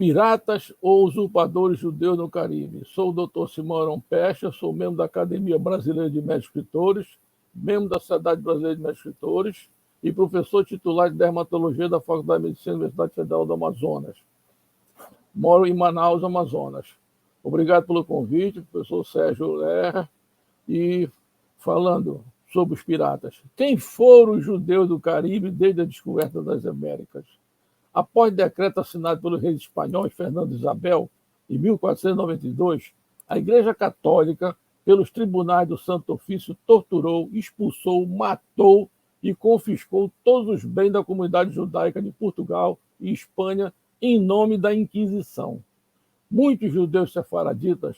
Piratas ou usurpadores judeus no Caribe. Sou o Dr. Simão Aron Pecha, sou membro da Academia Brasileira de Médicos Escritores, membro da Sociedade Brasileira de Médicos Escritores e professor titular de dermatologia da Faculdade de Medicina da Universidade Federal do Amazonas. Moro em Manaus, Amazonas. Obrigado pelo convite, professor Sérgio Lerra, e falando sobre os piratas. Quem foram os judeus do Caribe desde a descoberta das Américas? Após decreto assinado pelos reis espanhóis Fernando e Isabel, em 1492, a Igreja Católica, pelos tribunais do Santo Ofício, torturou, expulsou, matou e confiscou todos os bens da comunidade judaica de Portugal e Espanha em nome da Inquisição. Muitos judeus sefaraditas,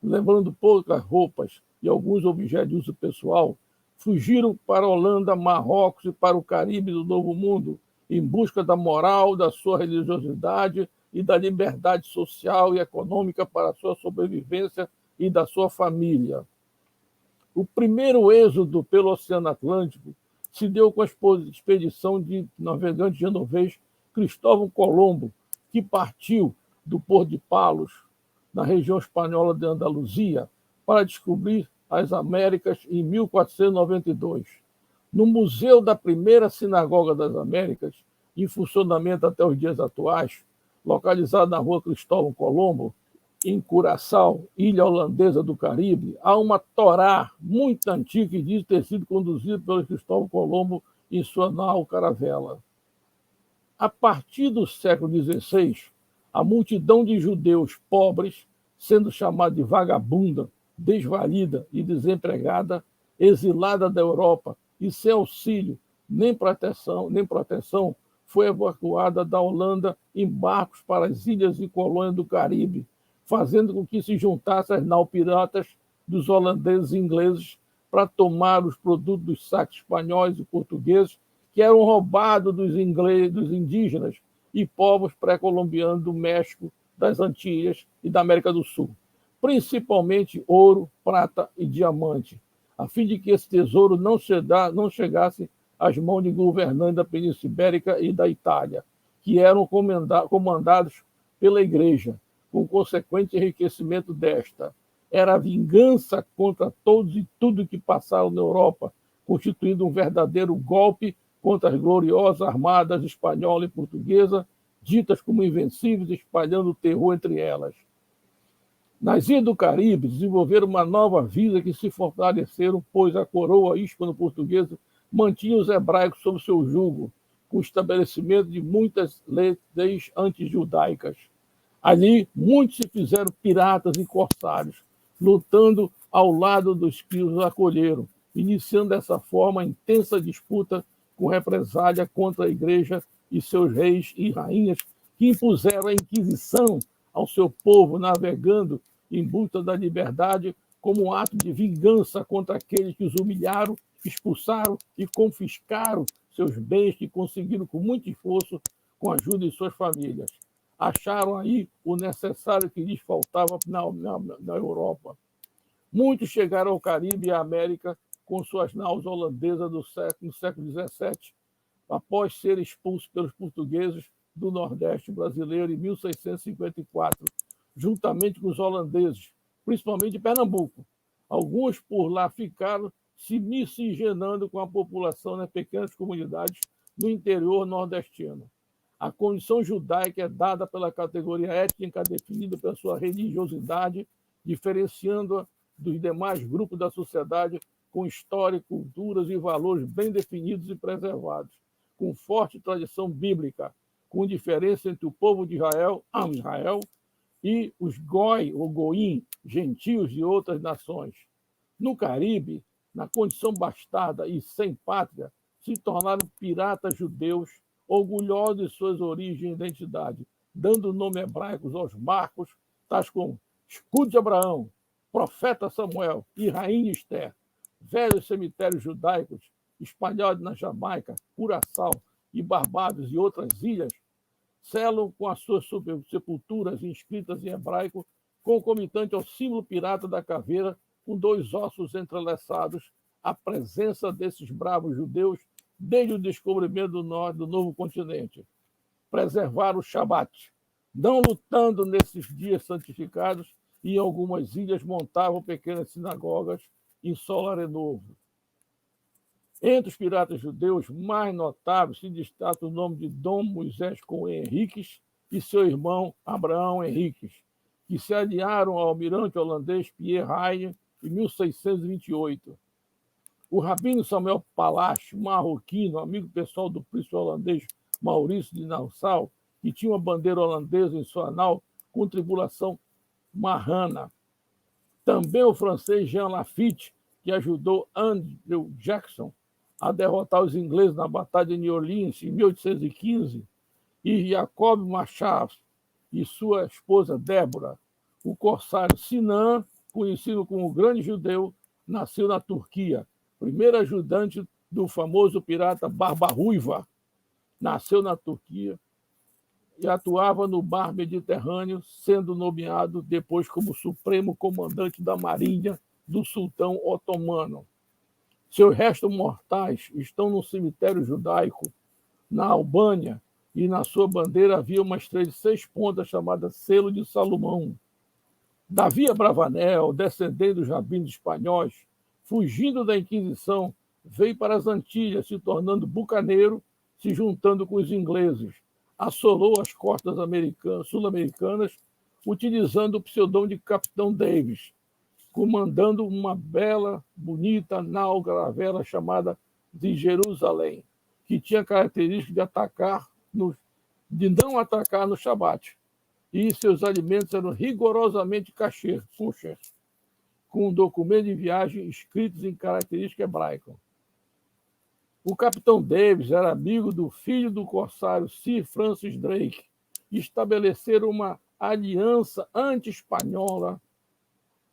levando poucas roupas e alguns objetos de uso pessoal, fugiram para a Holanda, Marrocos e para o Caribe do Novo Mundo, em busca da moral, da sua religiosidade e da liberdade social e econômica para a sua sobrevivência e da sua família. O primeiro êxodo pelo Oceano Atlântico se deu com a expedição de navegante genovês Cristóvão Colombo, que partiu do Porto de Palos, na região espanhola de Andaluzia, para descobrir as Américas em 1492. No Museu da Primeira Sinagoga das Américas, em funcionamento até os dias atuais, localizado na rua Cristóvão Colombo, em Curaçao, ilha holandesa do Caribe, há uma Torá muito antiga que diz ter sido conduzida pelo Cristóvão Colombo em sua nau caravela. A partir do século XVI, a multidão de judeus pobres, sendo chamada de vagabunda, desvalida e desempregada, exilada da Europa e sem auxílio nem proteção, foi evacuada da Holanda em barcos para as ilhas e colônias do Caribe, fazendo com que se juntassem as naus piratas dos holandeses e ingleses para tomar os produtos dos saques espanhóis e portugueses que eram roubados dos indígenas e povos pré-colombianos do México, das Antilhas e da América do Sul, principalmente ouro, prata e diamante, a fim de que esse tesouro não chegasse às mãos de governantes da Península Ibérica e da Itália, que eram comandados pela Igreja, com consequente enriquecimento desta. Era a vingança contra todos e tudo que passaram na Europa, constituindo um verdadeiro golpe contra as gloriosas armadas espanhola e portuguesa, ditas como invencíveis, espalhando o terror entre elas. Nas ilhas do Caribe, desenvolveram uma nova vida que se fortaleceram, pois a coroa hispano-portuguesa mantinha os hebraicos sob seu jugo, com o estabelecimento de muitas leis antijudaicas. Ali, muitos se fizeram piratas e corsários, lutando ao lado dos que os acolheram, iniciando dessa forma a intensa disputa com represália contra a Igreja e seus reis e rainhas, que impuseram a Inquisição ao seu povo, navegando em busca da liberdade como um ato de vingança contra aqueles que os humilharam, expulsaram e confiscaram seus bens que conseguiram com muito esforço com a ajuda de suas famílias. Acharam aí o necessário que lhes faltava na Europa. Muitos chegaram ao Caribe e à América com suas naus holandesas no século XVII, após serem expulsos pelos portugueses do Nordeste brasileiro em 1654, juntamente com os holandeses, principalmente de Pernambuco. Alguns por lá ficaram se miscigenando com a população nas pequenas comunidades no interior nordestino. A condição judaica é dada pela categoria étnica definida pela sua religiosidade, diferenciando-a dos demais grupos da sociedade com história, culturas e valores bem definidos e preservados, com forte tradição bíblica, com diferença entre o povo de Israel e os goi ou goim, gentios de outras nações. No Caribe, na condição bastarda e sem pátria, se tornaram piratas judeus, orgulhosos de suas origens e identidade, dando nome hebraicos aos marcos, tais como escudo de Abraão, profeta Samuel e rainha Esther. Velhos cemitérios judaicos espalhados na Jamaica, Curaçao e Barbados e outras ilhas selam com as suas sepulturas inscritas em hebraico, concomitante ao símbolo pirata da caveira, com dois ossos entrelaçados, a presença desses bravos judeus desde o descobrimento do novo continente. Preservar o Shabat, Não lutando nesses dias santificados, e em algumas ilhas montavam pequenas sinagogas em solo arenoso. Entre os piratas judeus mais notáveis se destaca o nome de Dom Moisés Cohen Henriques e seu irmão Abraão Henriques, que se aliaram ao almirante holandês Pierre Heine em 1628. O rabino Samuel Palache, marroquino, amigo pessoal do príncipe holandês Maurício de Nassau, que tinha uma bandeira holandesa em sua nau com tripulação marrana. Também o francês Jean Lafitte, que ajudou Andrew Jackson a derrotar os ingleses na Batalha de New Orleans em 1815, e Jacob Machado e sua esposa Débora. O corsário Sinan, conhecido como o Grande Judeu, nasceu na Turquia, primeiro ajudante do famoso pirata Barba Ruiva. Nasceu na Turquia e atuava no mar Mediterrâneo, sendo nomeado depois como supremo comandante da marinha do sultão otomano. Seus restos mortais estão no cemitério judaico, na Albânia, e na sua bandeira havia uma estrela de 6 pontas chamada Selo de Salomão. Davi Abravanel, descendente dos rabinos espanhóis, fugindo da Inquisição, veio para as Antilhas, se tornando bucaneiro, se juntando com os ingleses. Assolou as costas sul-americanas, utilizando o pseudônimo de Capitão Davis, comandando uma bela, bonita nau gravela chamada de Jerusalém, que tinha a característica de não atacar no Shabat. E seus alimentos eram rigorosamente kosher, com documento de viagem escritos em característica hebraica. O capitão Davis era amigo do filho do corsário Sir Francis Drake, e estabeleceram uma aliança anti-espanhola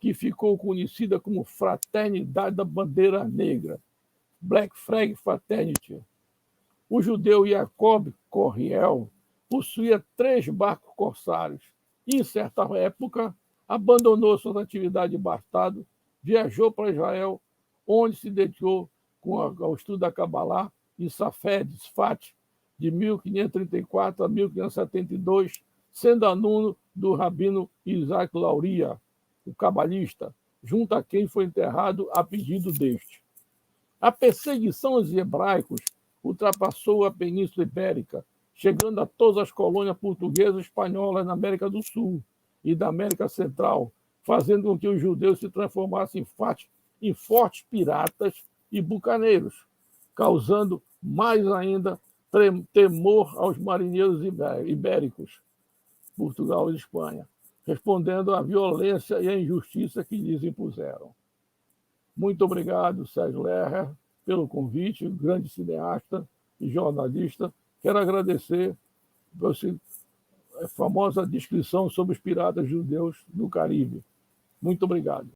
que ficou conhecida como Fraternidade da Bandeira Negra, Black Flag Fraternity. O judeu Jacob Corriel possuía 3 barcos corsários e, em certa época, abandonou suas atividades de bastardo, viajou para Israel, onde se dedicou ao estudo da Kabbalah em Sfat, de 1534 a 1572, sendo aluno do rabino Isaac Lauria, o cabalista, junto a quem foi enterrado a pedido deste. A perseguição aos hebraicos ultrapassou a Península Ibérica, chegando a todas as colônias portuguesas e espanholas na América do Sul e da América Central, fazendo com que os judeus se transformassem em fortes piratas e bucaneiros, causando mais ainda temor aos marinheiros ibéricos, Portugal e Espanha, respondendo à violência e à injustiça que lhes impuseram. Muito obrigado, Sérgio Lerrer, pelo convite, grande cineasta e jornalista. Quero agradecer a famosa descrição sobre os piratas judeus do Caribe. Muito obrigado.